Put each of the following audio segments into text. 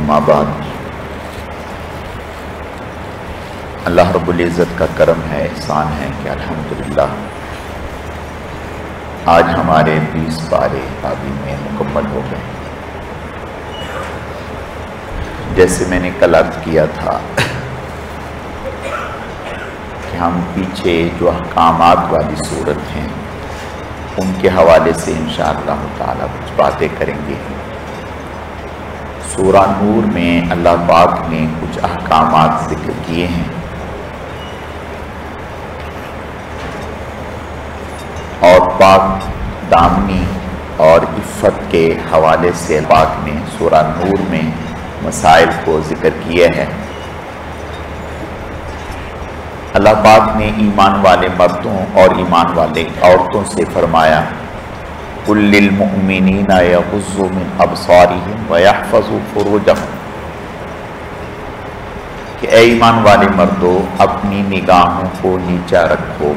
اما بعد، اللہ رب العزت کا کرم ہے، احسان ہے کہ الحمدللہ آج ہمارے 20 پارے تعبیمیں مکمل ہو گئے۔ جیسے میں نے کل عرض کیا تھا کہ ہم پیچھے جو احکامات والی صورت ہیں ان کے حوالے سے انشاءاللہ تعالی کچھ باتیں کریں گے۔ سورہ نور میں اللہ پاک نے کچھ احکامات ذکر کیے ہیں اور پاک دامنی اور عفت کے حوالے سے پاک نے سورہ نور میں مسائل کو ذکر کیے ہیں۔ اللہ پاک نے ایمان والے مردوں اور ایمان والے عورتوں سے فرمایا قُلْ لِلْمُؤْمِنِينَ يَغُضُّوا مِنْ أَبْصَارِهِمْ وَيَحْفَظُوا فُرُوجَهُمْ کہ اے ایمان والے مردو اپنی نگاہوں کو نیچا رکھو۔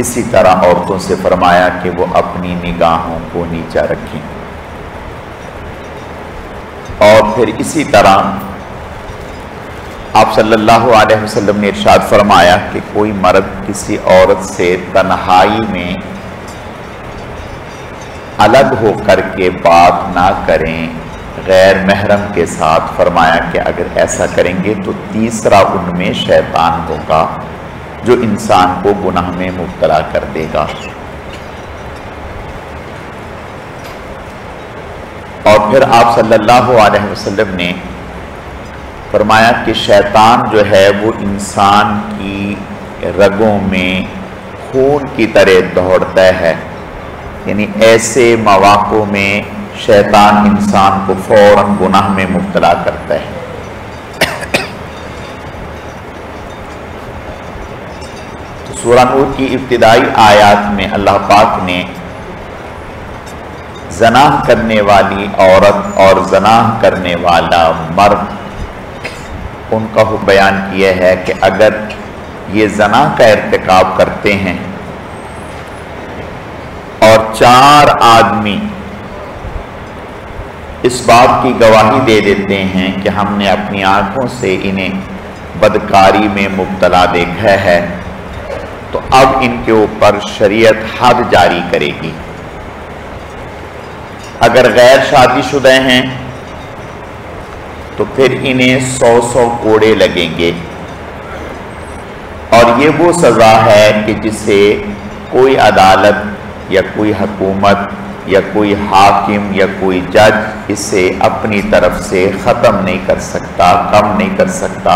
اسی طرح عورتوں سے فرمایا کہ وہ اپنی نگاہوں کو نیچا رکھیں، اور پھر اسی طرح آپ صلی اللہ علیہ وسلم نے ارشاد فرمایا کہ کوئی مرد کسی عورت سے تنہائی میں الگ ہو کر کے بات نہ کریں غیر محرم کے ساتھ۔ فرمایا کہ اگر ایسا کریں گے تو تیسرا ان میں شیطان ہوگا جو انسان کو گناہ میں مبتلا کر دے گا۔ اور پھر آپ صلی اللہ علیہ وسلم نے فرمایا کہ شیطان جو ہے وہ انسان کی رگوں میں خون کی طرح دوڑتا ہے، یعنی ایسے مواقع میں شیطان انسان کو فوراً گناہ میں مبتلا کرتا ہے۔ تو سورہ نور کی ابتدائی آیات میں اللہ پاک نے زنا کرنے والی عورت اور زنا کرنے والا مرد ان کا بیان کیا ہے کہ اگر یہ زنا کا ارتکاب کرتے ہیں اور 4 آدمی اس بات کی گواہی دے دیتے ہیں کہ ہم نے اپنی آنکھوں سے انہیں بدکاری میں مبتلا دیکھا ہے، تو اب ان کے اوپر شریعت حد جاری کرے گی۔ اگر غیر شادی شدہ ہیں تو پھر انہیں 100 کوڑے لگیں گے، اور یہ وہ سزا ہے کہ جسے کوئی عدالت یا کوئی حکومت یا کوئی حاکم یا کوئی جج اسے اپنی طرف سے ختم نہیں کر سکتا، کم نہیں کر سکتا،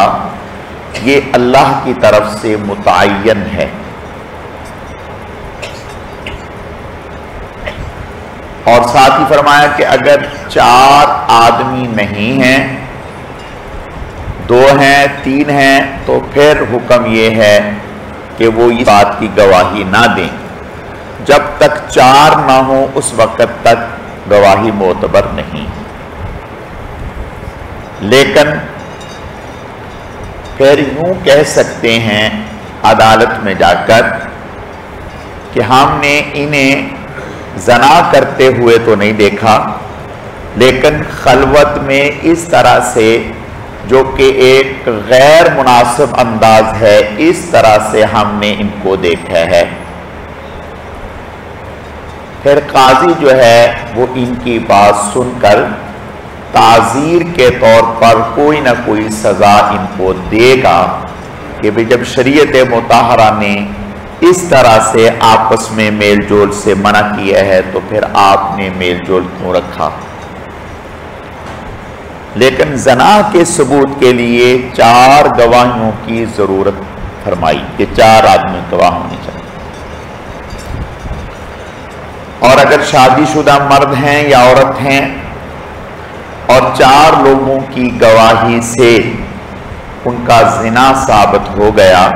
یہ اللہ کی طرف سے متعین ہے۔ اور ساتھ ہی فرمایا کہ اگر 4 آدمی نہیں ہیں، 2 ہیں، 3 ہیں، تو پھر حکم یہ ہے کہ وہ اس بات کی گواہی نہ دیں، جب تک 4 نہ ہوں اس وقت تک گواہی معتبر نہیں۔ لیکن پھر یوں کہہ سکتے ہیں عدالت میں جا کر کہ ہم نے انہیں زنا کرتے ہوئے تو نہیں دیکھا، لیکن خلوت میں اس طرح سے جو کہ ایک غیر مناسب انداز ہے، اس طرح سے ہم نے ان کو دیکھا ہے۔ پھر قاضی جو ہے وہ ان کی بات سن کر تعزیر کے طور پر کوئی نہ کوئی سزا ان کو دے گا کہ جب شریعت مطہرہ نے اس طرح سے آپس میں میل جول سے منع کیا ہے تو پھر آپ نے میل جول کیوں رکھا۔ لیکن زنا کے ثبوت کے لیے 4 گواہیوں کی ضرورت فرمائی کہ 4 آدمی گواہ ہونے چاہیے، اور اگر شادی شدہ مرد ہیں یا عورت ہیں اور 4 لوگوں کی گواہی سے ان کا زنا ثابت ہو گیا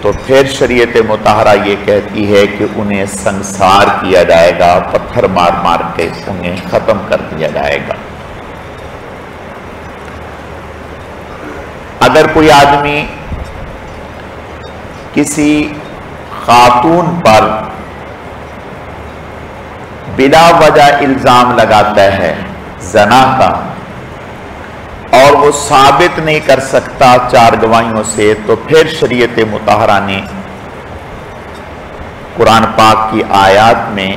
تو پھر شریعت مطہرہ یہ کہتی ہے کہ انہیں سنسار کیا جائے گا، پتھر مار مار کے انہیں ختم کر دیا جائے گا۔ اگر کوئی آدمی کسی خاتون پر بلا وجہ الزام لگاتا ہے زنا کا، اور وہ ثابت نہیں کر سکتا 4 گواہیوں سے، تو پھر شریعت مطہرہ نے قرآن پاک کی آیات میں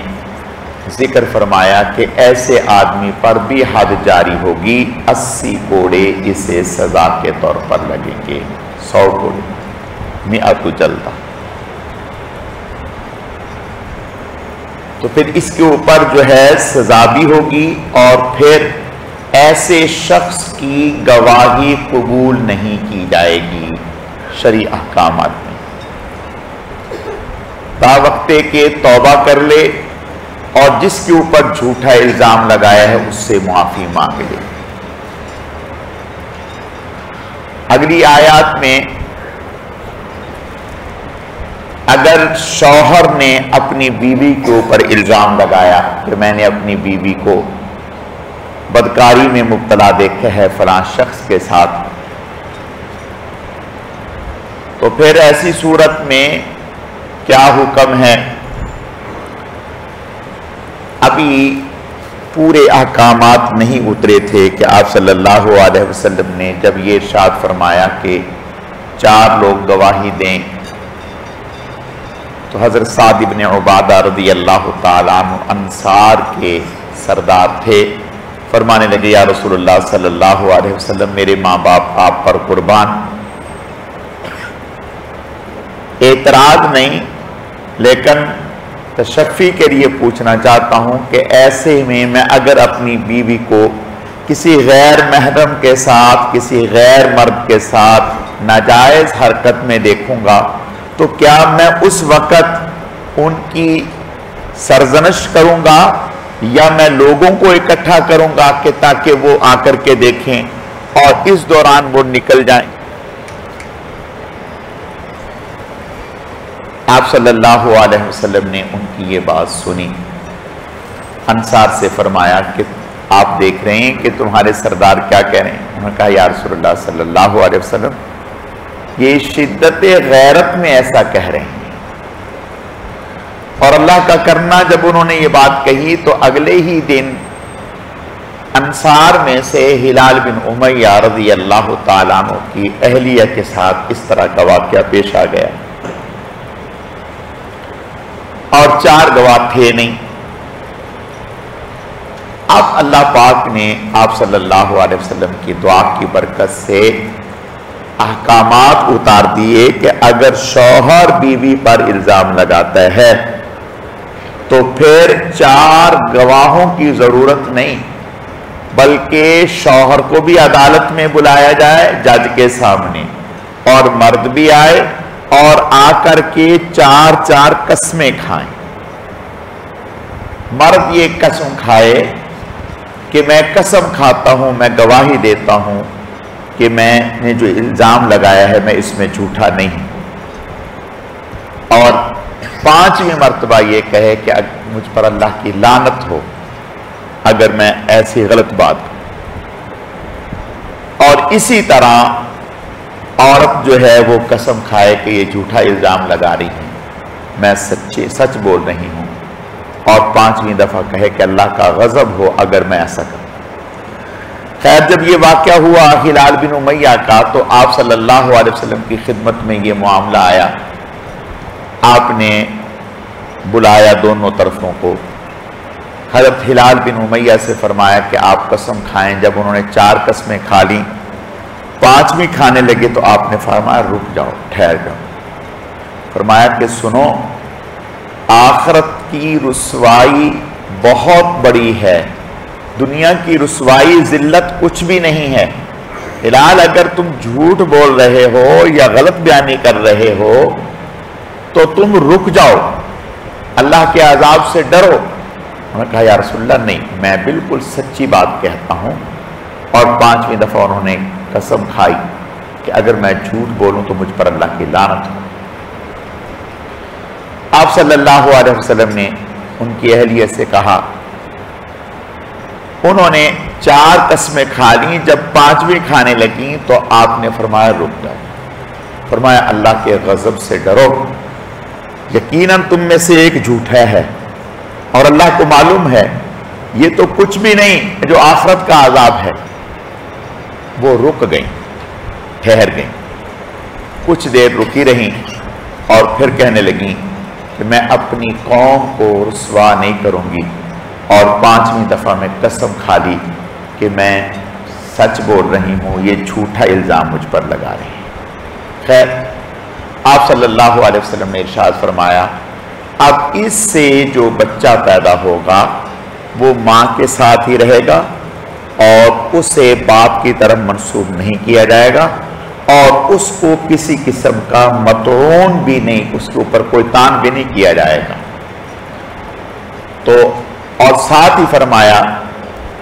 ذکر فرمایا کہ ایسے آدمی پر بھی حد جاری ہوگی، 80 کوڑے اسے سزا کے طور پر لگیں گے، 100 کوڑے، 100 جلدہ۔ تو پھر اس کے اوپر جو ہے سزا بھی ہوگی، اور پھر ایسے شخص کی گواہی قبول نہیں کی جائے گی شرعی احکامات میں، تا وقتے کہ توبہ کر لے اور جس کے اوپر جھوٹا الزام لگایا ہے اس سے معافی مانگ لے۔ اگلی آیات میں اگر شوہر نے اپنی بیوی کے اوپر الزام لگایا کہ میں نے اپنی بیوی کو بدکاری میں مبتلا دیکھا ہے فلاں شخص کے ساتھ، تو پھر ایسی صورت میں کیا حکم ہے؟ ابھی پورے احکامات نہیں اترے تھے کہ آپ صلی اللہ علیہ وسلم نے جب یہ ارشاد فرمایا کہ 4 لوگ گواہی دیں، تو حضرت سعد بن عبادہ رضی اللہ تعالیٰ عنہ انصار کے سردار تھے، فرمانے لگے یا رسول اللہ صلی اللہ علیہ وسلم میرے ماں باپ آپ پر قربان۔ اعتراض نہیں، لیکن تشفی کے لیے پوچھنا چاہتا ہوں کہ ایسے میں اگر اپنی بیوی کو کسی غیر محرم کے ساتھ، کسی غیر مرد کے ساتھ ناجائز حرکت میں دیکھوں گا تو کیا میں اس وقت ان کی سرزنش کروں گا یا میں لوگوں کو اکٹھا کروں گا کہ تاکہ وہ آ کر کے دیکھیں اور اس دوران وہ نکل جائیں؟ آپ صلی اللہ علیہ وسلم نے ان کی یہ بات سنی، انصار سے فرمایا کہ آپ دیکھ رہے ہیں کہ تمہارے سردار کیا کہہ رہے ہیں؟ انہوں نے کہا یا رسول اللہ صلی اللہ علیہ وسلم یہ شدت غیرت میں ایسا کہہ رہے ہیں۔ اور اللہ کا کرنا، جب انہوں نے یہ بات کہی تو اگلے ہی دن انصار میں سے ہلال بن امیہ رضی اللہ تعالیٰ عنہ کی اہلیہ کے ساتھ اس طرح کا واقعہ پیش آ گیا، اور 4 گواہ تھے نہیں۔ اب اللہ پاک نے آپ صلی اللہ علیہ وسلم کی دعا کی برکت سے احکامات اتار دیے کہ اگر شوہر بیوی پر الزام لگاتا ہے تو پھر 4 گواہوں کی ضرورت نہیں، بلکہ شوہر کو بھی عدالت میں بلایا جائے جج کے سامنے، اور مرد بھی آئے اور آ کر کے 4 قسمیں کھائیں۔ مرد یہ قسم کھائے کہ میں قسم کھاتا ہوں، میں گواہی دیتا ہوں کہ میں نے جو الزام لگایا ہے میں اس میں جھوٹا نہیں، اور 5ویں مرتبہ یہ کہے کہ مجھ پر اللہ کی لعنت ہو اگر میں ایسی غلط بات کروں۔ اور اسی طرح عورت جو ہے وہ قسم کھائے کہ یہ جھوٹا الزام لگا رہی ہے، میں سچ بول رہی ہوں، اور 5ویں دفعہ کہے کہ اللہ کا غضب ہو اگر میں ایسا کروں۔ خیر جب یہ واقعہ ہوا ہلال بن امیہ کا تو آپ صلی اللہ علیہ وسلم کی خدمت میں یہ معاملہ آیا، آپ نے بلایا دونوں طرفوں کو، حضرت ہلال بن امیہ سے فرمایا کہ آپ قسم کھائیں۔ جب انہوں نے 4 قسمیں کھا لیں، 5ویں کھانے لگے تو آپ نے فرمایا رک جاؤ، ٹھہر جاؤ، فرمایا کہ سنو آخرت کی رسوائی بہت بڑی ہے، دنیا کی رسوائی ذلت کچھ بھی نہیں ہے۔ ہلال اگر تم جھوٹ بول رہے ہو یا غلط بیانی کر رہے ہو تو تم رک جاؤ، اللہ کے عذاب سے ڈرو۔ انہوں نے کہا یا رسول اللہ نہیں، میں بالکل سچی بات کہتا ہوں، اور 5ویں دفعہ انہوں نے قسم کھائی کہ اگر میں جھوٹ بولوں تو مجھ پر اللہ کی لعنت ہو۔ آپ صلی اللہ علیہ وسلم نے ان کی اہلیہ سے کہا، انہوں نے 4 قسمیں کھا لیں، جب 5ویں کھانے لگیں تو آپ نے فرمایا رک جاؤ، فرمایا اللہ کے غضب سے ڈرو، یقیناً تم میں سے ایک جھوٹا ہے، اور اللہ کو معلوم ہے یہ تو کچھ بھی نہیں جو آخرت کا عذاب ہے۔ وہ رک گئیں، ٹھہر گئیں، کچھ دیر رکی رہیں اور پھر کہنے لگیں کہ میں اپنی قوم کو رسوا نہیں کروں گی، اور 5ویں دفعہ میں قسم کھا لی کہ میں سچ بول رہی ہوں، یہ جھوٹا الزام مجھ پر لگا رہے ہیں۔ خیر، آپ صلی اللہ علیہ وسلم نے ارشاد فرمایا اب اس سے جو بچہ پیدا ہوگا وہ ماں کے ساتھ ہی رہے گا اور اسے باپ کی طرف منسوب نہیں کیا جائے گا، اور اس کو کسی قسم کا مطعون بھی نہیں، اس کے اوپر کوئی تان بھی نہیں کیا جائے گا۔ تو اور ساتھ ہی فرمایا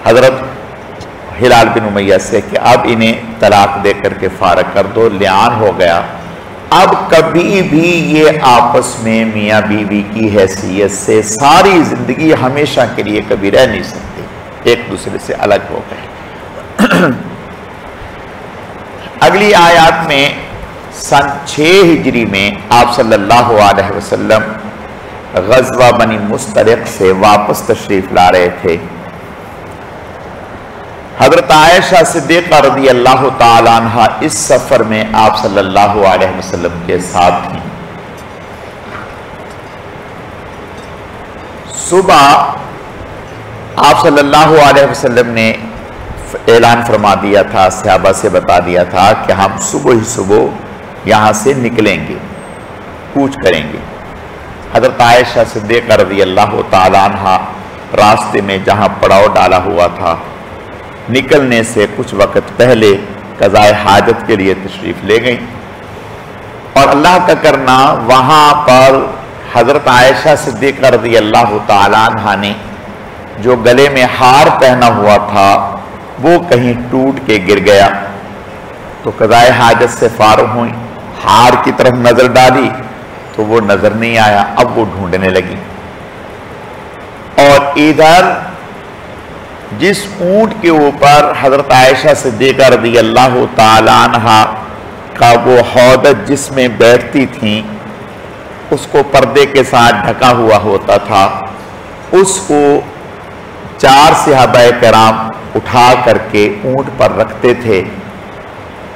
حضرت ہلال بن امیہ سے کہ اب انہیں طلاق دے کر کے فارغ کر دو، لعان ہو گیا، اب کبھی بھی یہ آپس میں میاں بیوی کی حیثیت سے ساری زندگی ہمیشہ کے لیے کبھی رہ نہیں سکتے، ایک دوسرے سے الگ ہو گئے۔ اگلی آیات میں سن 6 ہجری میں آپ صلی اللہ علیہ وسلم غزوہ بنی مستلق سے واپس تشریف لا رہے تھے۔ حضرت عائشہ صدیقہ رضی اللہ تعالی عنہ اس سفر میں آپ صلی اللہ علیہ وسلم کے ساتھ تھیں۔ صبح آپ صلی اللہ علیہ وسلم نے اعلان فرما دیا تھا، صحابہ سے بتا دیا تھا کہ ہم صبح ہی صبح یہاں سے نکلیں گے، کوچ کریں گے۔ حضرت عائشہ صدیقہ رضی اللہ تعالی عنہ راستے میں جہاں پڑاؤ ڈالا ہوا تھا، نکلنے سے کچھ وقت پہلے قضاء حاجت کے لیے تشریف لے گئیں، اور اللہ کا کرنا وہاں پر حضرت عائشہ صدیقہ رضی اللہ تعالی عنہ نے جو گلے میں ہار پہنا ہوا تھا وہ کہیں ٹوٹ کے گر گیا، تو قضاء حاجت سے فارغ ہوئی، ہار کی طرف نظر ڈالی تو وہ نظر نہیں آیا، اب وہ ڈھونڈنے لگی، اور ادھر جس اونٹ کے اوپر حضرت عائشہ صدیقہ رضی اللہ تعالی عنہ کا وہ حوض جس میں بیٹھتی تھیں اس کو پردے کے ساتھ ڈھکا ہوا ہوتا تھا، اس کو 4 صحابہ کرام اٹھا کر کے اونٹ پر رکھتے تھے،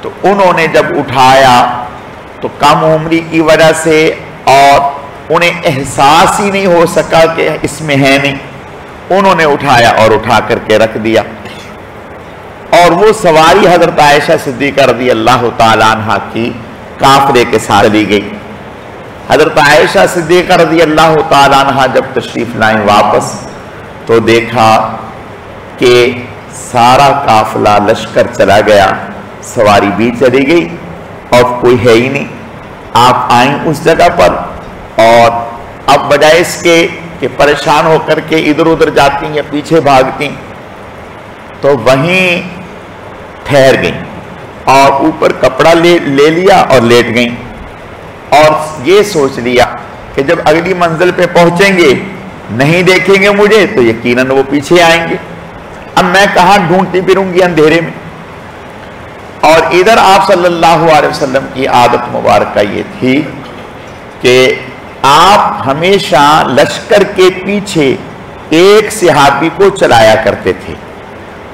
تو انہوں نے جب اٹھایا تو کم عمری کی وجہ سے اور انہیں احساس ہی نہیں ہو سکا کہ اس میں ہے نہیں، انہوں نے اٹھایا اور اٹھا کر کے رکھ دیا، اور وہ سواری حضرت عائشہ صدیقہ رضی اللہ تعالی عنہ کی قافلے کے ساتھ لی گئی۔ حضرت عائشہ صدیقہ رضی اللہ تعالی عنہ جب تشریف لائیں واپس تو دیکھا کہ سارا قافلہ لشکر چلا گیا، سواری بھی چلی گئی اور کوئی ہے ہی نہیں۔ آپ آئیں اس جگہ پر، اور اب بجائے اس کے کہ پریشان ہو کر کے ادھر ادھر جاتی یا پیچھے بھاگتی، تو وہیں ٹھہر گئیں اور اوپر کپڑا لے لیا اور لیٹ گئیں، اور یہ سوچ لیا کہ جب اگلی منزل پہ پہنچیں گے نہیں دیکھیں گے مجھے تو یقیناً وہ پیچھے آئیں گے، اب میں کہاں ڈھونڈتی پھروں گی اندھیرے میں۔ اور ادھر آپ صلی اللہ علیہ وسلم کی عادت مبارکہ یہ تھی کہ آپ ہمیشہ لشکر کے پیچھے ایک صحابی کو چلایا کرتے تھے،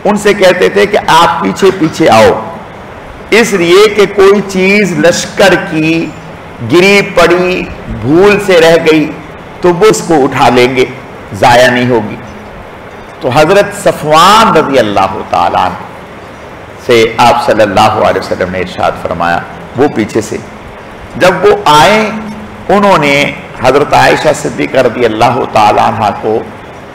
ان سے کہتے تھے کہ آپ پیچھے پیچھے آؤ، اس لیے کہ کوئی چیز لشکر کی گری پڑی بھول سے رہ گئی تو وہ اس کو اٹھا لیں گے، ضائع نہیں ہوگی۔ تو حضرت صفوان رضی اللہ تعالیٰ عنہ سے آپ صلی اللہ علیہ وسلم نے ارشاد فرمایا، وہ پیچھے سے جب وہ آئے انہوں نے حضرت عائشہ صدیقہ رضی اللہ تعالیٰ عنہ کو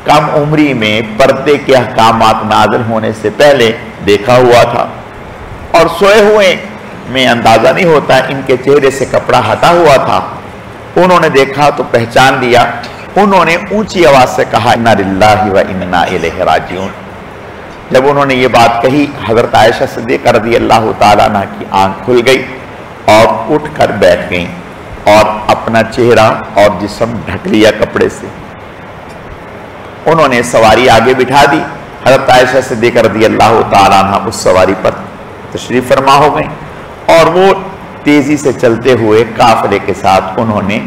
کم عمری میں پردے کے احکامات نازل ہونے سے پہلے دیکھا ہوا تھا، اور سوئے ہوئے میں اندازہ نہیں ہوتا، ان کے چہرے سے کپڑا ہٹا ہوا تھا، انہوں نے دیکھا تو پہچان لیا، انہوں نے اونچی آواز سے کہا انا للہ و انا الیہ راجعون۔ جب انہوں نے یہ بات کہی حضرت عائشہ صدیقہ رضی اللہ تعالیٰ عنہ کی آنکھ کھل گئی اور اٹھ کر بیٹھ گئیں اور اپنا چہرہ اور جسم ڈھک لیا کپڑے سے۔ انہوں نے سواری آگے بٹھا دی، حضرت عائشہ صدیقہ رضی اللہ تعالیٰ عنہ اس سواری پر تشریف فرما ہو گئیں، اور وہ تیزی سے چلتے ہوئے قافلے کے ساتھ انہوں نے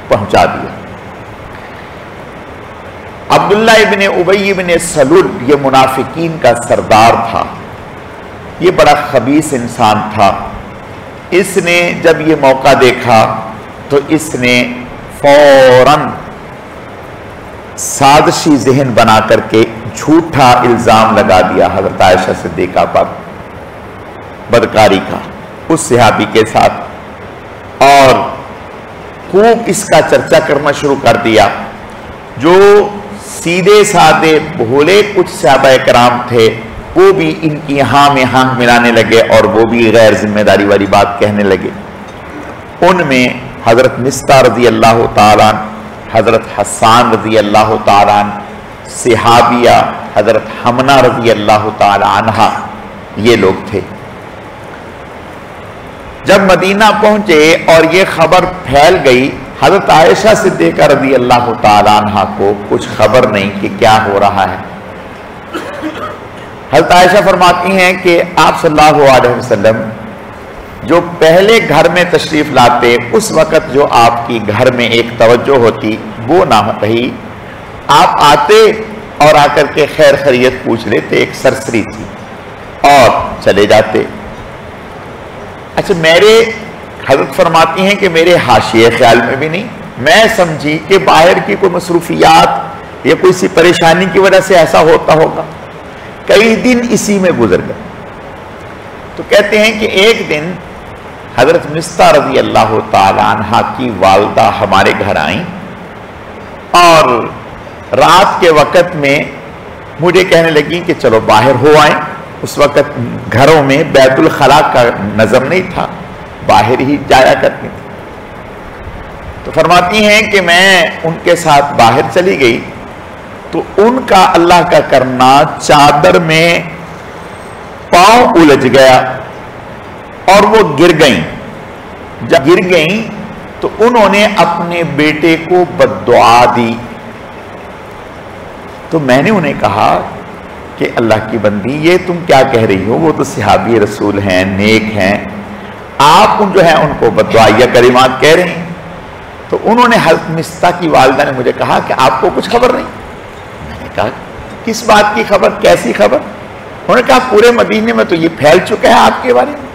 پہنچا دیا۔ عبداللہ ابن ابی ابن سلول یہ منافقین کا سردار تھا، یہ بڑا خبیث انسان تھا. اس نے جب یہ موقع دیکھا تو اس نے فوراً سازشی ذہن بنا کر کے جھوٹا الزام لگا دیا حضرت عائشہ صدیقہ پر بدکاری کا اس صحابی کے ساتھ، اور خوب اس کا چرچا کرنا شروع کر دیا. جو سیدھے سادے بھولے کچھ صحابہ کرام تھے وہ بھی ان کی ہاں میں ہاں ملانے لگے اور وہ بھی غیر ذمہ داری والی بات کہنے لگے. ان میں حضرت مصطح رضی اللہ تعالیٰ، حضرت حسان رضی اللہ تعالیٰ، صحابیہ حضرت حمنہ رضی اللہ تعالیٰ عنہا، یہ لوگ تھے. جب مدینہ پہنچے اور یہ خبر پھیل گئی، حضرت عائشہ صدیقہ رضی اللہ تعالیٰ عنہا کو کچھ خبر نہیں کہ کیا ہو رہا ہے. حضرت عائشہ فرماتی ہیں کہ آپ صلی اللہ علیہ وسلم جو پہلے گھر میں تشریف لاتے، اس وقت جو آپ کی گھر میں ایک توجہ ہوتی وہ نہ رہی. آپ آتے اور آ کر کے خیر خیریت پوچھ لیتے، ایک سرسری تھی، اور چلے جاتے. اچھا، میرے حضرت فرماتی ہیں کہ میرے حاشیے خیال میں بھی نہیں، میں سمجھی کہ باہر کی کوئی مصروفیات یا کوئی سی پریشانی کی وجہ سے ایسا ہوتا ہوگا. کئی دن اسی میں گزر گئے. تو کہتے ہیں کہ ایک دن حضرت مصطح رضی اللہ تعالیٰ عنہ کی والدہ ہمارے گھر آئیں اور رات کے وقت میں مجھے کہنے لگی کہ چلو باہر ہو آئیں. اس وقت گھروں میں بیت الخلاء کا نظم نہیں تھا، باہر ہی جایا کرتی تھی. تو فرماتی ہیں کہ میں ان کے ساتھ باہر چلی گئی تو ان کا اللہ کا کرنا چادر میں پاؤں الجھ گیا اور وہ گر گئیں. جب گر گئیں تو انہوں نے اپنے بیٹے کو بددعا دی. تو میں نے انہیں کہا کہ اللہ کی بندی، یہ تم کیا کہہ رہی ہو؟ وہ تو صحابی رسول ہیں، نیک ہیں، آپ جو ہیں ان کو بددعائیہ کلمات کہہ رہے ہیں. تو انہوں نے حضرت مصطح کی والدہ نے مجھے کہا کہ آپ کو کچھ خبر نہیں. میں نے کہا کس بات کی خبر، کیسی خبر؟ انہوں نے کہا پورے مدینے میں تو یہ پھیل چکا ہے آپ کے بارے میں.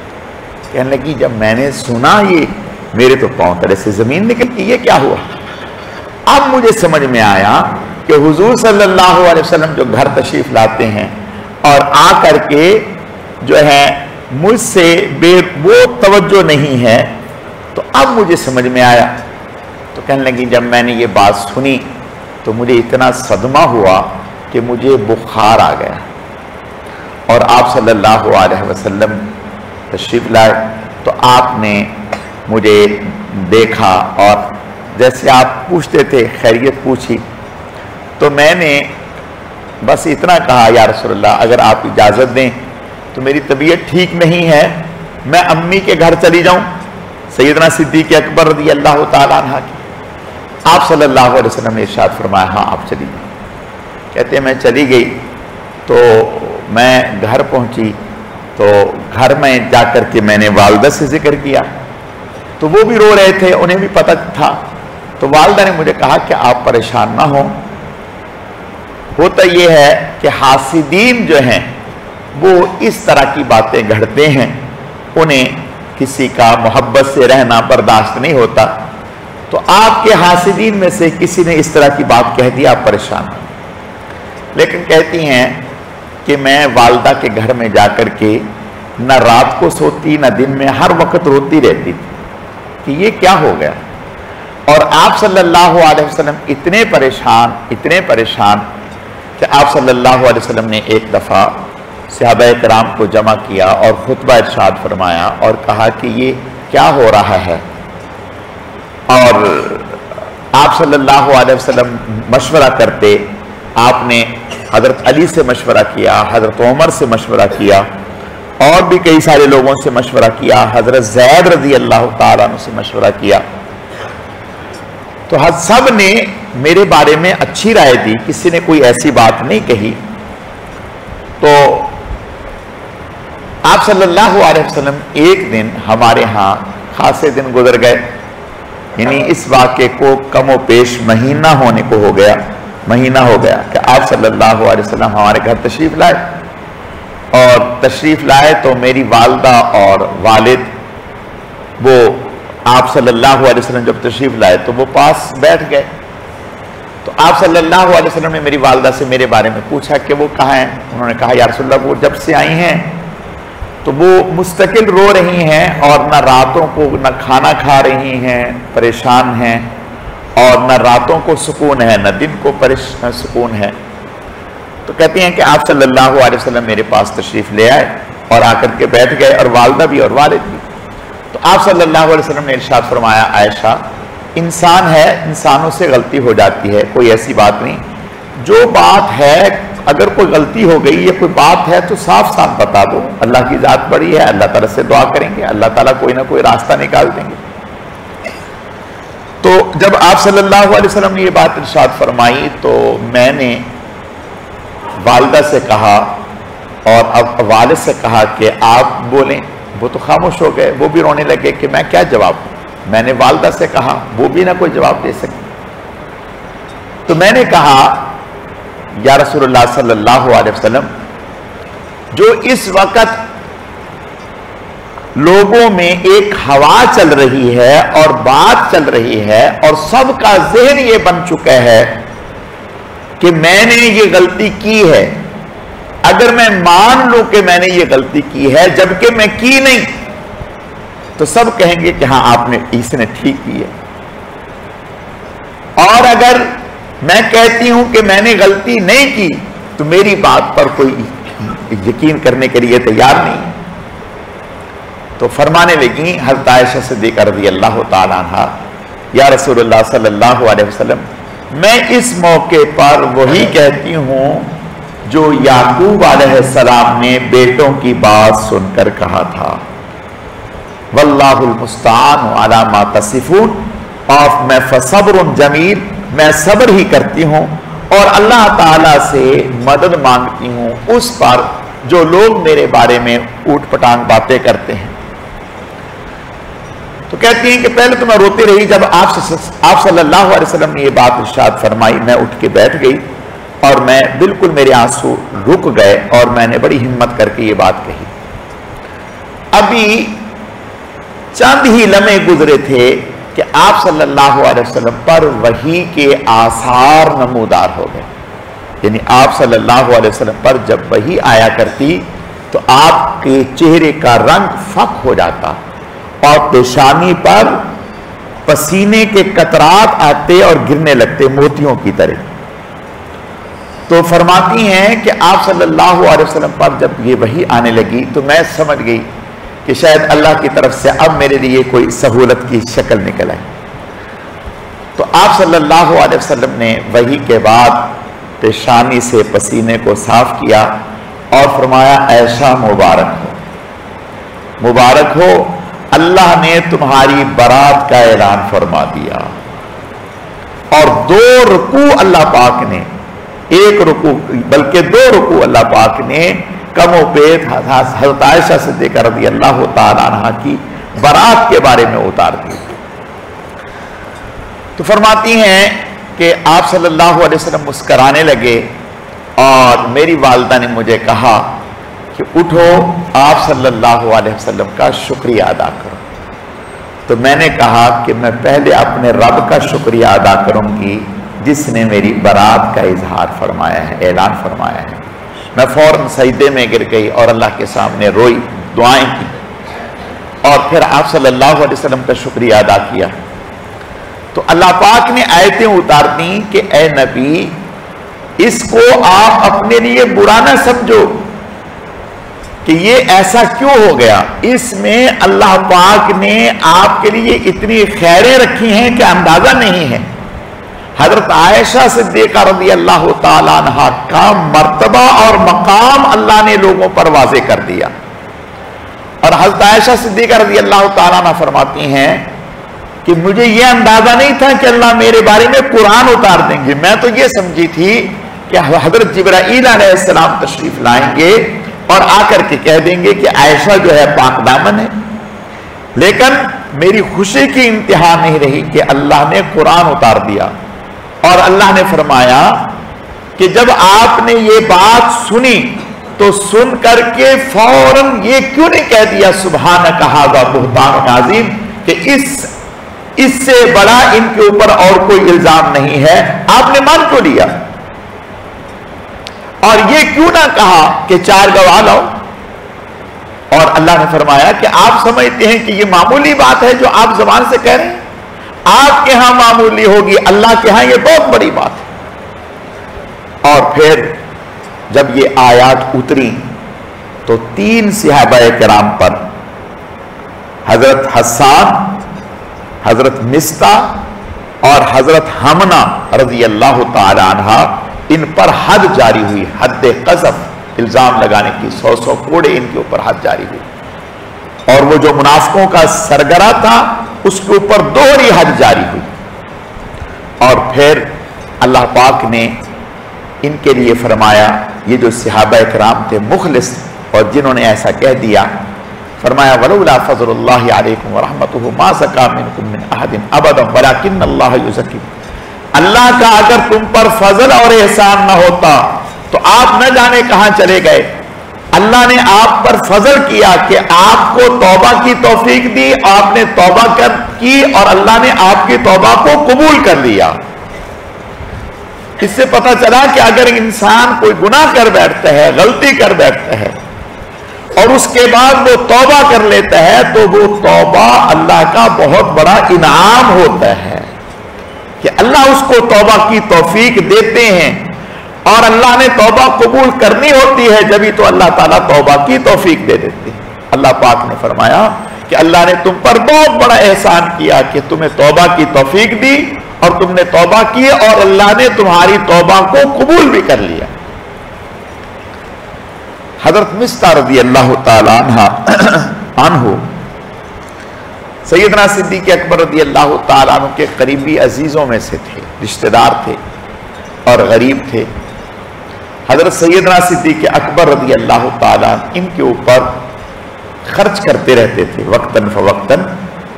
کہنے لگی جب میں نے سنا یہ میرے تو پاؤں تلے سے زمین نکل گئی، یہ کیا ہوا؟ اب مجھے سمجھ میں آیا کہ حضور صلی اللہ علیہ وسلم جو گھر تشریف لاتے ہیں اور آ کر کے جو ہے مجھ سے وہ توجہ نہیں ہے. تو اب مجھے سمجھ میں آیا. تو کہنے لگی جب میں نے یہ بات سنی تو مجھے اتنا صدمہ ہوا کہ مجھے بخار آ گیا. اور آپ صلی اللہ علیہ وسلم تشریف لائے تو آپ نے مجھے دیکھا اور جیسے آپ پوچھتے تھے خیریت پوچھی. تو میں نے بس اتنا کہا یا رسول اللہ اگر آپ اجازت دیں تو میری طبیعت ٹھیک نہیں ہے، میں امی کے گھر چلی جاؤں، سیدنا صدیق اکبر رضی اللہ تعالیٰ عنہ کی. آپ صلی اللہ علیہ وسلم نے ارشاد فرمایا ہاں آپ چلی گئی. کہتے ہیں میں چلی گئی تو میں گھر پہنچی تو گھر میں جا کر کے میں نے والدہ سے ذکر کیا تو وہ بھی رو رہے تھے، انہیں بھی پتہ تھا. تو والدہ نے مجھے کہا کہ آپ پریشان نہ ہوں. ہوتا یہ ہے کہ حاسدین جو ہیں وہ اس طرح کی باتیں گھڑتے ہیں، انہیں کسی کا محبت سے رہنا برداشت نہیں ہوتا. تو آپ کے حاسدین میں سے کسی نے اس طرح کی بات کہہ دیا، آپ پریشان ہیں. لیکن کہتی ہیں کہ میں والدہ کے گھر میں جا کر کے نہ رات کو سوتی نہ دن میں، ہر وقت روتی رہتی تھی کہ یہ کیا ہو گیا. اور آپ صلی اللہ علیہ وسلم اتنے پریشان کہ آپ صلی اللہ علیہ وسلم نے ایک دفعہ صحابہ کرام کو جمع کیا اور خطبہ ارشاد فرمایا اور کہا کہ یہ کیا ہو رہا ہے. اور آپ صلی اللہ علیہ وسلم مشورہ کرتے. آپ نے حضرت علی سے مشورہ کیا، حضرت عمر سے مشورہ کیا، اور بھی کئی سارے لوگوں سے مشورہ کیا، حضرت زید رضی اللہ تعالیٰ عنہ سے مشورہ کیا. تو سب نے میرے بارے میں اچھی رائے دی، کسی نے کوئی ایسی بات نہیں کہی. تو آپ صلی اللہ علیہ وسلم ایک دن ہمارے ہاں خاصے دن گزر گئے، یعنی اس واقعے کو کم و بیش مہینہ ہونے کو ہو گیا کہ آپ صلی اللہ علیہ وسلم ہمارے گھر تشریف لائے. اور تشریف لائے تو میری والدہ اور والد وہ آپ صلی اللہ علیہ وسلم جب تشریف لائے تو وہ پاس بیٹھ گئے. تو آپ صلی اللہ علیہ وسلم نے میری والدہ سے میرے بارے میں پوچھا کہ وہ کہاں ہیں. انہوں نے کہا یا رسول اللہ وہ جب سے آئی ہیں تو وہ مستقل رو رہی ہیں اور نہ راتوں کو نہ کھانا کھا رہی ہیں، پریشان ہیں، اور نہ راتوں کو سکون ہے نہ دن کو سکون ہے. تو کہتی ہیں کہ آپ صلی اللہ علیہ وسلم میرے پاس تشریف لے آئے اور آ کر کے بیٹھ گئے، اور والدہ بھی اور والد بھی. تو آپ صلی اللہ علیہ وسلم نے ارشاد فرمایا عائشہ انسان ہے، انسانوں سے غلطی ہو جاتی ہے، کوئی ایسی بات نہیں. جو بات ہے اگر کوئی غلطی ہو گئی یا کوئی بات ہے تو صاف صاف بتا دو. اللہ کی ذات بڑی ہے، اللہ تعالیٰ سے دعا کریں گے، اللہ تعالیٰ کوئی نہ کوئی راستہ نکال دیں گے. تو جب آپ صلی اللہ علیہ وسلم نے یہ بات ارشاد فرمائی تو میں نے والدہ سے کہا اور اب والد سے کہا کہ آپ بولیں. وہ تو خاموش ہو گئے، وہ بھی رونے لگے کہ میں کیا جواب دوں. میں نے والدہ سے کہا، وہ بھی نہ کوئی جواب دے سکی. تو میں نے کہا یا رسول اللہ صلی اللہ علیہ وسلم جو اس وقت لوگوں میں ایک ہوا چل رہی ہے اور بات چل رہی ہے اور سب کا ذہن یہ بن چکا ہے کہ میں نے یہ غلطی کی ہے، اگر میں مان لوں کہ میں نے یہ غلطی کی ہے جبکہ میں کی نہیں تو سب کہیں گے کہ ہاں آپ نے اس نے ٹھیک کی ہے. اور اگر میں کہتی ہوں کہ میں نے غلطی نہیں کی تو میری بات پر کوئی یقین کرنے کے لیے تیار نہیں. تو فرمانے لگی حضرت عائشہ صدیقہ رضی اللہ تعالیٰ عنہ یا رسول اللہ صلی اللہ علیہ وسلم میں اس موقع پر وہی کہتی ہوں جو یعقوب علیہ السلام نے بیٹوں کی بات سن کر کہا تھا واللہ المستعان علی ما تصفون اور میں فصبر جمیل میں صبر ہی کرتی ہوں اور اللہ تعالیٰ سے مدد مانگتی ہوں اس پر جو لوگ میرے بارے میں اوٹ پٹانگ باتیں کرتے ہیں. تو کہتی ہیں کہ پہلے تو میں روتی رہی، جب آپ صلی اللہ علیہ وسلم نے یہ بات ارشاد فرمائی میں اٹھ کے بیٹھ گئی اور میں بالکل میرے آنسو رک گئے اور میں نے بڑی ہمت کر کے یہ بات کہی. ابھی چند ہی لمحے گزرے تھے کہ آپ صلی اللہ علیہ وسلم پر وحی کے آثار نمودار ہو گئے. یعنی آپ صلی اللہ علیہ وسلم پر جب وحی آیا کرتی تو آپ کے چہرے کا رنگ فق ہو جاتا اور پیشانی پر پسینے کے قطرات آتے اور گرنے لگتے موتیوں کی طرح. تو فرماتی ہیں کہ آپ صلی اللہ علیہ وسلم پر جب یہ وحی آنے لگی تو میں سمجھ گئی کہ شاید اللہ کی طرف سے اب میرے لیے کوئی سہولت کی شکل نکل آئی. تو آپ صلی اللہ علیہ وسلم نے وحی کے بعد پیشانی سے پسینے کو صاف کیا اور فرمایا عائشہ مبارک ہو، مبارک ہو، اللہ نے تمہاری برات کا اعلان فرما دیا. اور 2 رکوع اللہ پاک نے، ایک رکوع بلکہ 2 رکوع اللہ پاک نے کم و بیش حضرت عائشہ صدیقہ رضی اللہ تعالیٰ عنہ کی برات کے بارے میں اتار دی. تو فرماتی ہیں کہ آپ صلی اللہ علیہ وسلم مسکرانے لگے اور میری والدہ نے مجھے کہا کہ اٹھو آپ صلی اللہ علیہ وسلم کا شکریہ ادا کرو. تو میں نے کہا کہ میں پہلے اپنے رب کا شکریہ ادا کروں گی جس نے میری برات کا اظہار فرمایا ہے، اعلان فرمایا ہے. میں فوراً سجدے میں گر گئی اور اللہ کے سامنے روئی، دعائیں کی اور پھر آپ صلی اللہ علیہ وسلم کا شکریہ ادا کیا. تو اللہ پاک نے آیتیں اتار دیں کہ اے نبی اس کو آپ اپنے لیے برا نہ سمجھو کہ یہ ایسا کیوں ہو گیا، اس میں اللہ پاک نے آپ کے لیے اتنی خیریں رکھی ہیں کہ اندازہ نہیں ہے. حضرت عائشہ صدیقہ رضی اللہ تعالیٰ عنہ کا مرتبہ اور مقام اللہ نے لوگوں پر واضح کر دیا. اور حضرت عائشہ صدیقہ رضی اللہ تعالیٰ عنہ فرماتی ہیں کہ مجھے یہ اندازہ نہیں تھا کہ اللہ میرے بارے میں قرآن اتار دیں گے. میں تو یہ سمجھی تھی کہ حضرت جبرائیل علیہ السلام تشریف لائیں گے اور آ کر کے کہہ دیں گے کہ عائشہ جو ہے پاک دامن ہے. لیکن میری خوشی کی انتہا نہیں رہی کہ اللہ نے قرآن اتار دیا اور اللہ نے فرمایا کہ جب آپ نے یہ بات سنی تو سن کر کے فوراً یہ کیوں نہیں کہہ دیا سبحانک ھذا بہتان عظیم کہ اس سے بڑا ان کے اوپر اور کوئی الزام نہیں ہے؟ آپ نے مان کیوں لیا؟ اور یہ کیوں نہ کہا کہ 4 گواہ لاؤ؟ اور اللہ نے فرمایا کہ آپ سمجھتے ہیں کہ یہ معمولی بات ہے جو آپ زبان سے کہہ رہے ہیں، آپ کے ہاں معمولی ہوگی، اللہ کے ہاں یہ بہت بڑی بات ہے۔ اور پھر جب یہ آیات اتری تو 3 صحابہ کرام پر، حضرت حسان، حضرت مصطح اور حضرت حمنہ رضی اللہ تعالی عنہ، ان پر حد جاری ہوئی، حد قذف، الزام لگانے کی 100 کوڑے ان کے اوپر حد جاری ہوئی۔ اور وہ جو منافقوں کا سرگرہ تھا اس کے اوپر دوہری حد جاری ہوئی۔ اور پھر اللہ پاک نے ان کے لیے فرمایا، یہ جو صحابہ کرام تھے مخلص اور جنہوں نے ایسا کہہ دیا، فرمایا وَلَوْلَا فَضْلُ اللَّهِ عَلَيْكُمْ وَرَحْمَتُهُ مَا زَكَىٰ مِنْكُمْ مِنْ أَحَدٍ أَبَدًا وَلَٰكِنَّ اللَّهَ يُزَكِّي۔ اللہ کا اگر تم پر فضل اور احسان نہ ہوتا تو آپ نہ جانے کہاں چلے گئے۔ اللہ نے آپ پر فضل کیا کہ آپ کو توبہ کی توفیق دی، آپ نے توبہ کی اور اللہ نے آپ کی توبہ کو قبول کر لیا۔ اس سے پتہ چلا کہ اگر انسان کوئی گناہ کر بیٹھتا ہے، غلطی کر بیٹھتا ہے اور اس کے بعد وہ توبہ کر لیتا ہے تو وہ توبہ اللہ کا بہت بڑا انعام ہوتا ہے کہ اللہ اس کو توبہ کی توفیق دیتے ہیں، اور اللہ نے توبہ قبول کرنی ہوتی ہے جبھی تو اللہ تعالیٰ توبہ کی توفیق دے دیتے ہیں۔ اللہ پاک نے فرمایا کہ اللہ نے تم پر بہت بڑا احسان کیا کہ تمہیں توبہ کی توفیق دی اور تم نے توبہ کی اور اللہ نے تمہاری توبہ کو قبول بھی کر لیا۔ حضرت مصطح رضی اللہ تعالیٰ عنہ سیدنا صدیق اکبر رضی اللہ تعالیٰ عنہ کے قریبی عزیزوں میں سے تھے، رشتہ دار تھے اور غریب تھے۔ حضرت سیدنا صدیق اکبر رضی اللہ تعالیٰ ان کے اوپر خرچ کرتے رہتے تھے، وقتاً فوقتاً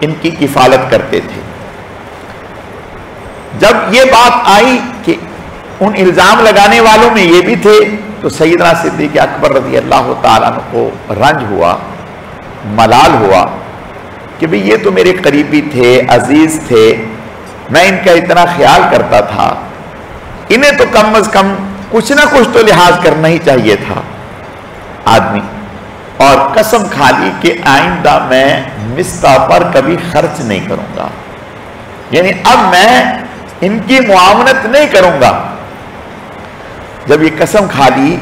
ان کی کفالت کرتے تھے۔ جب یہ بات آئی کہ ان الزام لگانے والوں میں یہ بھی تھے تو سیدنا صدیق اکبر رضی اللہ تعالیٰ عنہ کو رنج ہوا، ملال ہوا کہ بھئی یہ تو میرے قریبی تھے، عزیز تھے، میں ان کا اتنا خیال کرتا تھا، انہیں تو کم از کم کچھ نہ کچھ تو لحاظ کرنا ہی چاہیے تھا آدمی۔ اور قسم کھا لی کہ آئندہ میں مصطح پر کبھی خرچ نہیں کروں گا، یعنی اب میں ان کی معاونت نہیں کروں گا۔ جب یہ قسم کھا لی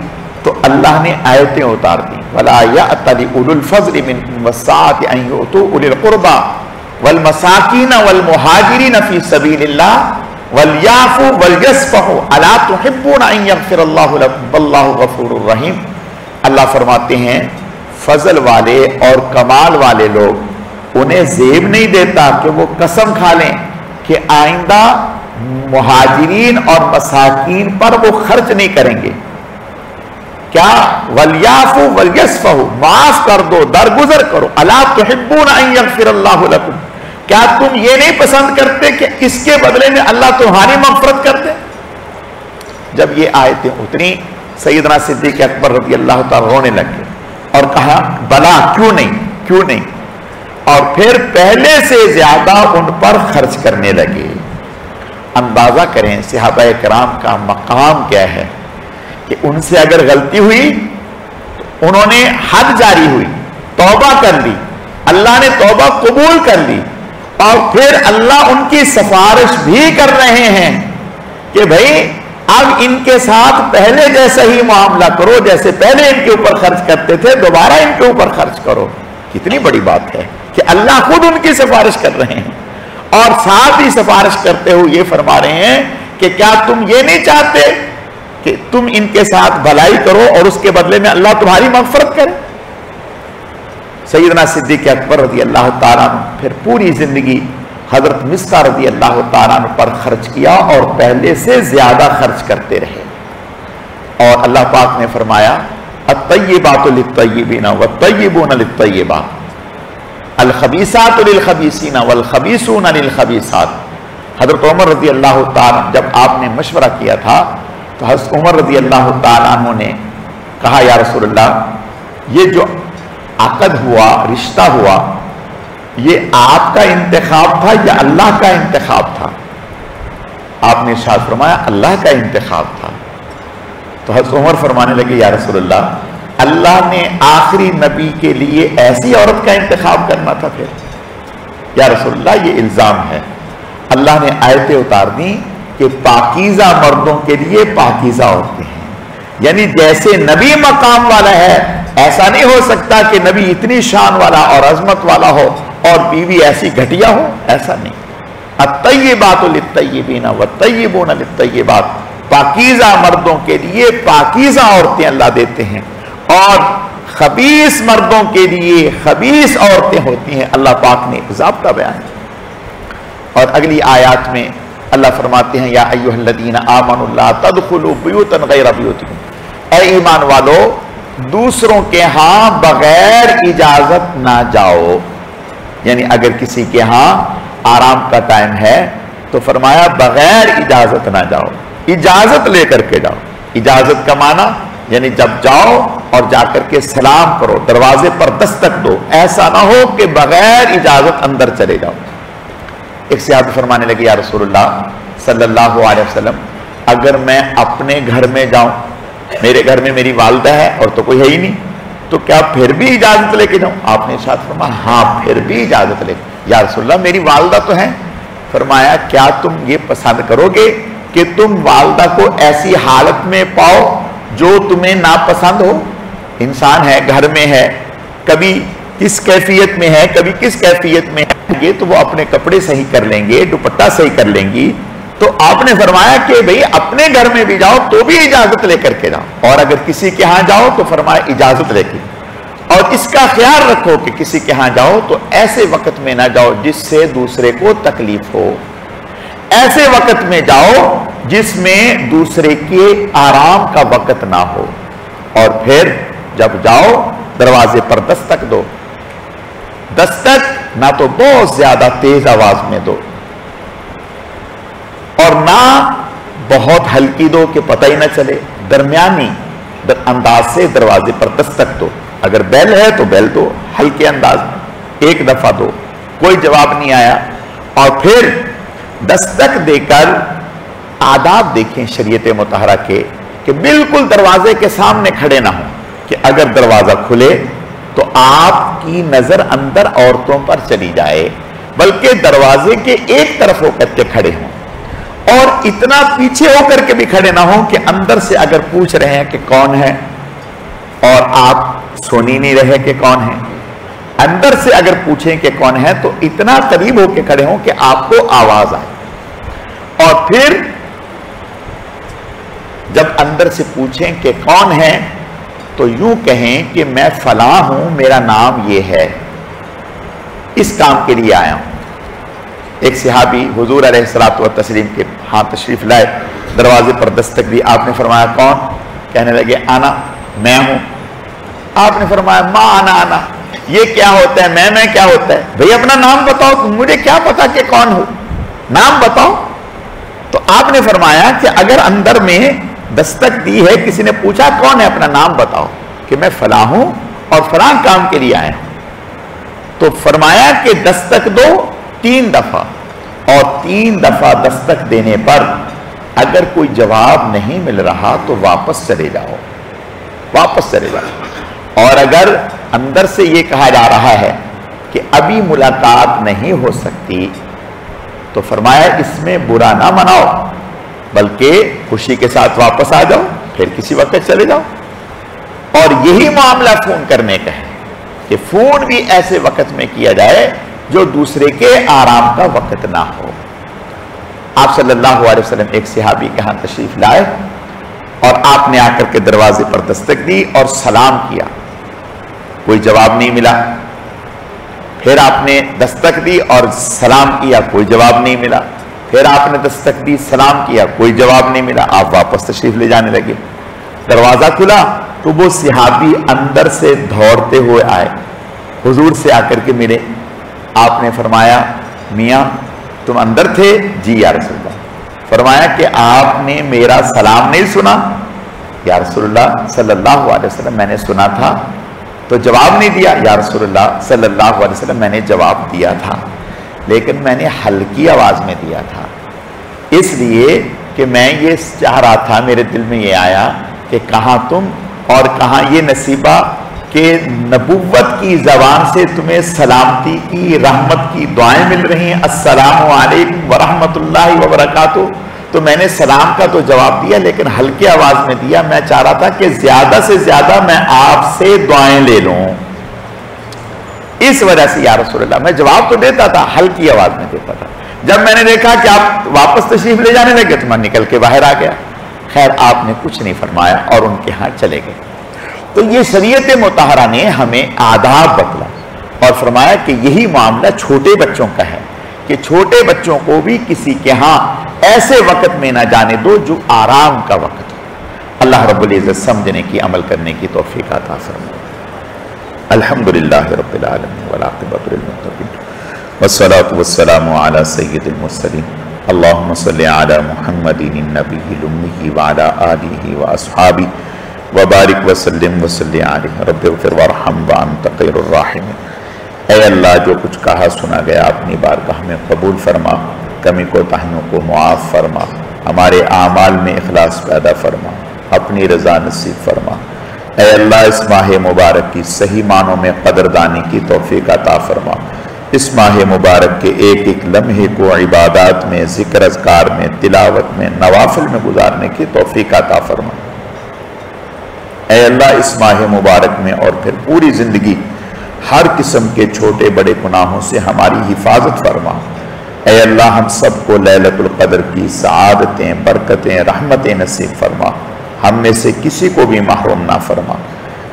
تو اللہ نے آیتیں اتار دی، وَلَا يَأْتَلِ أُولُو الْفَضْلِ مِنْكُمْ وَالسَّعَةِ أَنْ يُؤْتُوا أُولِي الْقُرْبَى وَالْمَسَاكِينَ وَالْمُهَاجِرِينَ فِي سَبِيلِ اللَّهِ وَلْيَعْفُوا وَلْيَصْفَحُوا أَلَا تُحِبُّونَ أَنْ يَغْفِرَ اللَّهُ لَكُمْ وَاللَّهُ غَفُورٌ رَحِيمٌ۔ اللہ فرماتے ہیں فضل والے اور کمال والے لوگ انہیں زیب نہیں دیتا کہ وہ قسم کھا لیں کہ آئندہ مہاجرین اور مساکین پر وہ خرچ نہیں کریں گے۔ کیا؟ وَلْيَعْفُوا وَلْيَصْفَحُوا، معاف کر دو، درگزر کرو۔ أَلَا تُحِبُّونَ أَنْ يَغْفِرَ اللَّهُ لَكُمْ، کیا تم یہ نہیں پسند کرتے کہ اس کے بدلے میں اللہ تمہاری مغفرت کر دے؟ جب یہ آیتیں اتری سیدنا صدیق اکبر رضی اللہ تعالیٰ رونے لگے اور کہا بلا کیوں نہیں، کیوں نہیں، اور پھر پہلے سے زیادہ ان پر خرچ کرنے لگے۔ اندازہ کریں صحابہ کرام کا مقام کیا ہے کہ ان سے اگر غلطی ہوئی تو انہوں نے حد جاری ہوئی، توبہ کر لی، اللہ نے توبہ قبول کر لی، اور پھر اللہ ان کی سفارش بھی کر رہے ہیں کہ بھئی اب ان کے ساتھ پہلے جیسا ہی معاملہ کرو، جیسے پہلے ان کے اوپر خرچ کرتے تھے دوبارہ ان کے اوپر خرچ کرو۔ کتنی بڑی بات ہے کہ اللہ خود ان کی سفارش کر رہے ہیں، اور ساتھ ہی سفارش کرتے ہوئے یہ فرما رہے ہیں کہ کیا تم یہ نہیں چاہتے کہ تم ان کے ساتھ بھلائی کرو اور اس کے بدلے میں اللہ تمہاری مغفرت کرے؟ سیدنا صدیق اکبر رضی اللہ تعالیٰ عنہ پھر پوری زندگی حضرت مصطح رضی اللہ تعالیٰ عنہ پر خرچ کیا اور پہلے سے زیادہ خرچ کرتے رہے۔ اور اللہ پاک نے فرمایا الطیبات للطیبین والطیبون للطیبات الخبیثات للخبیثین والخبیثون للخبیثات۔ حضرت عمر رضی اللہ تعالیٰ جب آپ نے مشورہ کیا تھا تو حضرت عمر رضی اللہ تعالیٰ عنہ نے کہا یا رسول اللہ یہ جو عقد ہوا، رشتہ ہوا، یہ آپ کا انتخاب تھا یا اللہ کا انتخاب تھا؟ آپ نے ارشاد فرمایا اللہ کا انتخاب تھا۔ تو حضرت عمر فرمانے لگے یا رسول اللہ اللہ نے آخری نبی کے لیے ایسی عورت کا انتخاب کرنا تھا؟ پھر یا رسول اللہ یہ الزام ہے۔ اللہ نے آیتیں اتار دی کہ پاکیزہ مردوں کے لیے پاکیزہ عورتیں ہیں، یعنی جیسے نبی مقام والا ہے ایسا نہیں ہو سکتا کہ نبی اتنی شان والا اور عظمت والا ہو اور بیوی ایسی گھٹیا ہو، ایسا نہیں۔ الطیبات للطیبین والطیبون للطیبات، پاکیزہ مردوں کے لیے پاکیزہ عورتیں اللہ دیتے ہیں، اور خبیث مردوں کے لیے خبیث عورتیں ہوتی ہیں۔ اللہ پاک نے ضابطہ بیان کیا۔ اور اگلی آیات میں اللہ فرماتے ہیں یا ایھا الذین آمنوا لا تدخلوا بیوتا غیر بیوتکم، اے ایمان والو دوسروں کے ہاں بغیر اجازت نہ جاؤ، یعنی اگر کسی کے ہاں آرام کا ٹائم ہے تو فرمایا بغیر اجازت نہ جاؤ، اجازت لے کر کے جاؤ۔ اجازت کا معنی یعنی جب جاؤ اور جا کر کے سلام کرو، دروازے پر دستک دو، ایسا نہ ہو کہ بغیر اجازت اندر چلے جاؤ۔ ایک صحابی فرمانے لگے یا رسول اللہ صلی اللہ علیہ وسلم اگر میں اپنے گھر میں جاؤں، میرے گھر میں میری والدہ ہے اور تو کوئی ہے ہی نہیں، تو کیا پھر بھی اجازت لے کے جاؤں؟ آپ نے ارشاد فرمایا ہاں پھر بھی اجازت لے۔ یا رسول اللہ میری والدہ تو ہے۔ فرمایا کیا تم یہ پسند کرو گے کہ تم والدہ کو ایسی حالت میں پاؤ جو تمہیں ناپسند ہو؟ انسان ہے، گھر میں ہے، کبھی کس کیفیت میں ہے کبھی کس کیفیت میں ہے، تو وہ اپنے کپڑے صحیح کر لیں گے، دوپٹہ صحیح کر لیں گی۔ تو آپ نے فرمایا کہ بھئی اپنے گھر میں بھی جاؤ تو بھی اجازت لے کر کے جاؤ، اور اگر کسی کے ہاں جاؤ تو فرمایا اجازت لے کے، اور اس کا خیال رکھو کہ کسی کے ہاں جاؤ تو ایسے وقت میں نہ جاؤ جس سے دوسرے کو تکلیف ہو، ایسے وقت میں جاؤ جس میں دوسرے کے آرام کا وقت نہ ہو، اور پھر جب جاؤ دروازے پر دستک دو۔ دستک نہ تو بہت زیادہ تیز آواز میں دو اور نہ بہت ہلکی دو کہ پتہ ہی نہ چلے، درمیانی انداز سے دروازے پر دستک دو۔ اگر بیل ہے تو بیل دو، ہلکے انداز میں ایک دفعہ دو، کوئی جواب نہیں آیا، اور پھر دستک دے کر آداب دیکھیں شریعت مطہرہ کے کہ بالکل دروازے کے سامنے کھڑے نہ ہوں کہ اگر دروازہ کھلے تو آپ کی نظر اندر عورتوں پر چلی جائے، بلکہ دروازے کے ایک طرف ہو کر کے کھڑے ہوں، اور اتنا پیچھے ہو کر کے بھی کھڑے نہ ہوں کہ اندر سے اگر پوچھ رہے ہیں کہ کون ہے اور آپ سن ہی نہیں رہے کہ کون ہے، اندر سے اگر پوچھیں کہ کون ہے تو اتنا قریب ہو کے کھڑے ہوں کہ آپ کو آواز آئے، اور پھر جب اندر سے پوچھیں کہ کون ہے تو یوں کہیں کہ میں فلاں ہوں، میرا نام یہ ہے، اس کام کے لیے آیا ہوں۔ ایک صحابی حضور علیہ الصلوۃ والتسلیم کے ہاں تشریف لائے، دروازے پر دستک دی، آپ نے فرمایا کون؟ کہنے لگے انا، میں ہوں۔ آپ نے فرمایا ما انا انا، یہ کیا ہوتا ہے؟ میں کیا ہوتا ہے؟ بھئی اپنا نام بتاؤ، مجھے کیا پتا کہ کون ہو، نام بتاؤ۔ تو آپ نے فرمایا کہ اگر اندر میں دستک دی ہے، کسی نے پوچھا کون ہے، اپنا نام بتاؤ کہ میں فلاں ہوں اور فلاں کام کے لیے آیا ہوں، تو فرمایا کہ دستک دو 3 دفعہ، اور 3 دفعہ دستک دینے پر اگر کوئی جواب نہیں مل رہا تو واپس چلے جاؤ، واپس چلے جاؤ۔ اور اگر اندر سے یہ کہا جا رہا ہے کہ ابھی ملاقات نہیں ہو سکتی تو فرمایا اس میں برا نہ مناؤ، بلکہ خوشی کے ساتھ واپس آ جاؤ، پھر کسی وقت چلے جاؤ۔ اور یہی معاملہ فون کرنے کا ہے کہ فون بھی ایسے وقت میں کیا جائے جو دوسرے کے آرام کا وقت نہ ہو۔ آپ صلی اللہ علیہ وسلم ایک صحابی کے ہاں تشریف لائے اور آپ نے آ کر کے دروازے پر دستک دی اور سلام کیا، کوئی جواب نہیں ملا۔ پھر آپ نے دستک دی اور سلام کیا، کوئی جواب نہیں ملا۔ پھر آپ نے دستک دی، سلام کیا، کوئی جواب نہیں ملا۔ آپ واپس تشریف لے جانے لگے۔ دروازہ کھلا تو وہ صحابی اندر سے دوڑتے ہوئے آئے، حضور سے آ کر کے ملے۔ آپ نے فرمایا میاں تم اندر تھے؟ جی یا رسول اللہ۔ فرمایا کہ آپ نے میرا سلام نہیں سنا؟ یا رسول اللہ صلی اللہ علیہ وسلم میں نے سنا تھا تو جواب نہیں دیا، یا رسول اللہ صلی اللہ علیہ وسلم میں نے جواب دیا تھا لیکن میں نے ہلکی آواز میں دیا تھا، اس لیے کہ میں یہ چاہ رہا تھا، میرے دل میں یہ آیا کہ کہاں تم اور کہاں یہ نصیبہ کہ نبوت کی زبان سے تمہیں سلامتی کی، رحمت کی دعائیں مل رہی ہیں، السلام علیکم ورحمۃ اللہ وبرکاتہ، تو میں نے سلام کا تو جواب دیا لیکن ہلکی آواز میں دیا، میں چاہ رہا تھا کہ زیادہ سے زیادہ میں آپ سے دعائیں لے لوں، اس وجہ سے یا رسول اللہ میں جواب تو دیتا تھا، ہلکی آواز میں دیتا تھا۔ جب میں نے دیکھا کہ آپ واپس تشریف لے جانے لگے تو میں نکل کے باہر آ گیا، خیر آپ نے کچھ نہیں فرمایا اور ان کے ہاں چلے گئے۔ تو یہ شریعت مطہرہ نے ہمیں آداب بتلا اور فرمایا کہ یہی معاملہ چھوٹے بچوں کا ہے کہ چھوٹے بچوں کو بھی کسی کے ہاں ایسے وقت میں نہ جانے دو جو آرام کا وقت ہو۔ اللہ رب العزت سمجھنے کی، عمل کرنے کی توفیق عطا فرمائے۔ الحمدللہ رب العالمین والعاقبۃ للمتقین والصلاة والسلام علی سید المرسلین اللہم صلی علی محمد النبی الأمی وعلی آلہ واصحابہ وبارک وسلم وصلی علیہ رب اغفر وارحم وانت خیر الراحمین۔ اے اللہ جو کچھ کہا سنا گیا اپنی بارگاہ میں قبول فرما، کمی کوتاہیوں کو معاف فرما، ہمارے اعمال میں اخلاص پیدا فرما، اپنی رضا نصیب فرما۔ اے اللہ اس ماہ مبارک کی صحیح معنوں میں قدردانی کی توفیق عطا فرما، اس ماہ مبارک کے ایک ایک لمحے کو عبادات میں، ذکر اذکار میں، تلاوت میں، نوافل میں گزارنے کی توفیق عطا فرما۔ اے اللہ اس ماہ مبارک میں اور پھر پوری زندگی ہر قسم کے چھوٹے بڑے گناہوں سے ہماری حفاظت فرما۔ اے اللہ ہم سب کو لیلۃ القدر کی سعادتیں، برکتیں، رحمتیں نصیب فرما، ہم میں سے کسی کو بھی محروم نہ فرما۔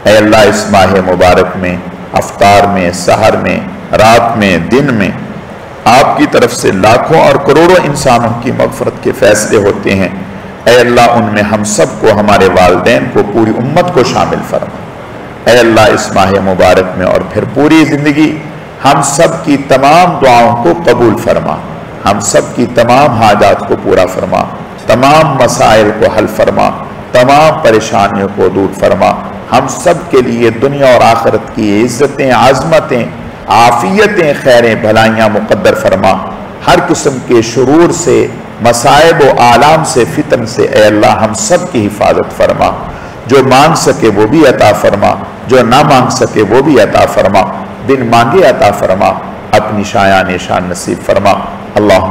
اے اللہ اس ماہ مبارک میں افطار میں، سحر میں، رات میں، دن میں آپ کی طرف سے لاکھوں اور کروڑوں انسانوں کی مغفرت کے فیصلے ہوتے ہیں۔ اے اللہ ان میں ہم سب کو، ہمارے والدین کو، پوری امت کو شامل فرما۔ اے اللہ اس ماہ مبارک میں اور پھر پوری زندگی ہم سب کی تمام دعاؤں کو قبول فرما، ہم سب کی تمام حاجات کو پورا فرما، تمام مسائل کو حل فرما، تمام پریشانیوں کو دور فرما، ہم سب کے لیے دنیا اور آخرت کی عزتیں، عظمتیں، عافیتیں، خیریں، بھلائیاں مقدر فرما، ہر قسم کے شرور سے، مصائب و آلام سے، فتن سے اے اللہ ہم سب کی حفاظت فرما، جو مانگ سکے وہ بھی عطا فرما، جو نہ مانگ سکے وہ بھی عطا فرما، بن مانگے عطا فرما، اپنی شایان شان نصیب فرما۔ اللہم